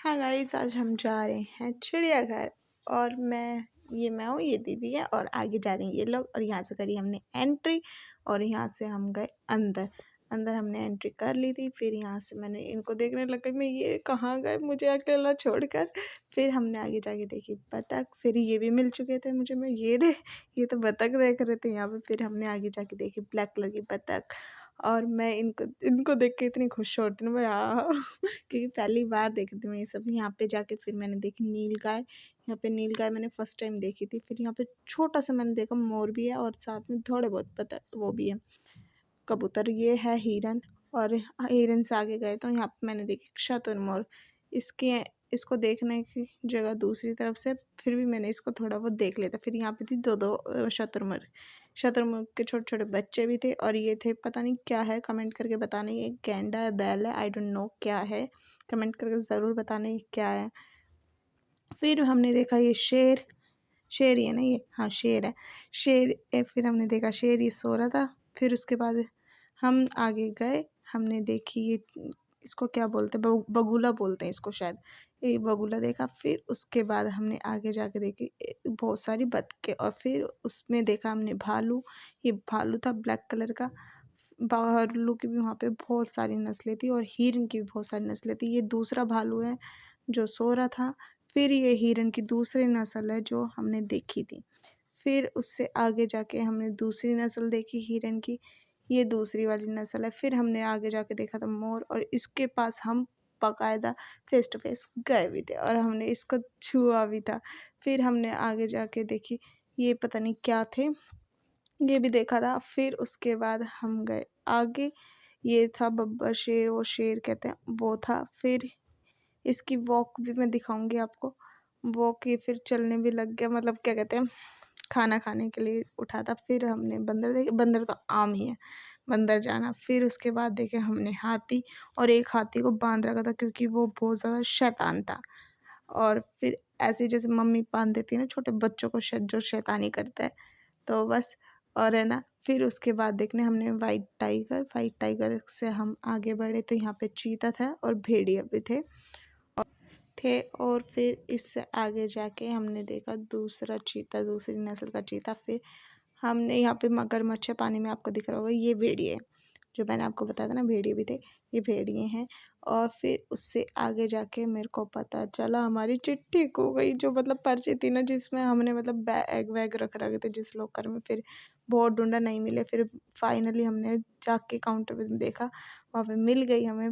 हाँ गाइस, आज हम जा रहे हैं चिड़ियाघर। और मैं हूँ, ये दीदी है और आगे जा रहे हैं ये लोग। और यहाँ से करी हमने एंट्री और यहाँ से हम गए अंदर। अंदर हमने एंट्री कर ली थी। फिर यहाँ से मैंने इनको देखने लग गई, मैं ये कहाँ गए मुझे अकेला छोड़कर। फिर हमने आगे जाके देखी बतख। फिर ये भी मिल चुके थे मुझे, मैं ये तो बतख देख रहे थे यहाँ पे। फिर हमने आगे जाके देखी ब्लैक कलर की बतख। और मैं इनको इनको देख के इतनी खुश होती हूँ मैं, क्योंकि पहली बार देख रही थी मैं ये सब। यहाँ पे जाके फिर मैंने देखी नीलगाय। यहाँ पे नीलगाय मैंने फर्स्ट टाइम देखी थी। फिर यहाँ पे छोटा सा मैंने देखा मोर भी है और साथ में थोड़े बहुत पता वो भी है कबूतर। ये है हिरन। और हिरन से आगे गए तो यहाँ पे मैंने देखी शुतुरमुर्ग। इसके इसको देखने की जगह दूसरी तरफ से, फिर भी मैंने इसको थोड़ा बहुत देख लिया था। फिर यहाँ पे थी दो दो शुतुरमुर्ग। शुतुरमुर्ग के छोटे छोटे बच्चे भी थे। और ये थे, पता नहीं क्या है, कमेंट करके बताना। ये गैंडा है, बैल है, आई डोंट नो क्या है, कमेंट करके ज़रूर बताना ये क्या है। फिर हमने देखा ये शेर। शेर ही है ना ये, हाँ शेर है। फिर हमने देखा शेर, ये सो रहा था। फिर उसके बाद हम आगे गए, हमने देखी ये, इसको क्या बोलते हैं, बगुला बोलते हैं इसको शायद। ये बगुला देखा। फिर उसके बाद हमने आगे जाके देखी बहुत सारी बतखें। और फिर उसमें देखा हमने भालू। ये भालू था ब्लैक कलर का। भालू की भी वहाँ पे बहुत सारी नस्लें थी और हिरन की भी बहुत सारी नस्लें थी। ये दूसरा भालू है जो सो रहा था। फिर ये हिरन की दूसरी नस्ल है जो हमने देखी थी। फिर उससे आगे जाके हमने दूसरी नस्ल देखी हिरन की, ये दूसरी वाली नस्ल है। फिर हमने आगे जाके देखा था मोर, और इसके पास हम बाकायदा फेस टू फेस गए भी थे और हमने इसको छुआ भी था। फिर हमने आगे जाके देखी, ये पता नहीं क्या थे, ये भी देखा था। फिर उसके बाद हम गए आगे, ये था बब्बर शेर, वो शेर कहते हैं वो था। फिर इसकी वॉक भी मैं दिखाऊंगी आपको। वॉक ये फिर चलने भी लग गया, मतलब क्या कहते हैं, खाना खाने के लिए उठा था। फिर हमने बंदर देखे, बंदर तो आम ही है, बंदर जाना। फिर उसके बाद देखे हमने हाथी, और एक हाथी को बांध रखा था क्योंकि वो बहुत ज़्यादा शैतान था। और फिर ऐसे जैसे मम्मी बांध देती है ना छोटे बच्चों को, जो शैतानी करता है, तो बस। और है ना, फिर उसके बाद देखने हमने वाइट टाइगर से हम आगे बढ़े तो यहाँ पे चीता था और भेड़िया भी थे। और फिर इससे आगे जाके हमने देखा दूसरा चीता, दूसरी नस्ल का चीता। फिर हमने यहाँ पे मगरमच्छ है पानी में, आपको दिख रहा होगा, ये भेड़िए जो मैंने आपको बताया था ना, भेड़िए भी थे, ये भेड़िए हैं। और फिर उससे आगे जाके मेरे को पता चला हमारी चिट्ठी खो गई, जो मतलब पर्ची थी ना जिसमें हमने मतलब बैग वैग रख रखे थे जिस लॉकर में। फिर बहुत ढूंढा, नहीं मिले। फिर फाइनली हमने जाके काउंटर पे देखा, वहाँ पे मिल गई हमें।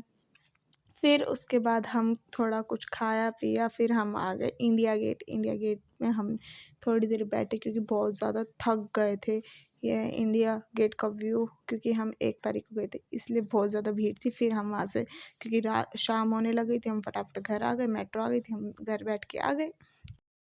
फिर उसके बाद हम थोड़ा कुछ खाया पिया, फिर हम आ गए इंडिया गेट। इंडिया गेट में हम थोड़ी देर बैठे क्योंकि बहुत ज़्यादा थक गए थे। ये इंडिया गेट का व्यू, क्योंकि हम 1 तारीख को गए थे इसलिए बहुत ज़्यादा भीड़ थी। फिर हम वहाँ से, क्योंकि रात शाम होने लग गई थी, हम फटाफट घर आ गए, मेट्रो आ गई थी, हम घर बैठ के आ गए।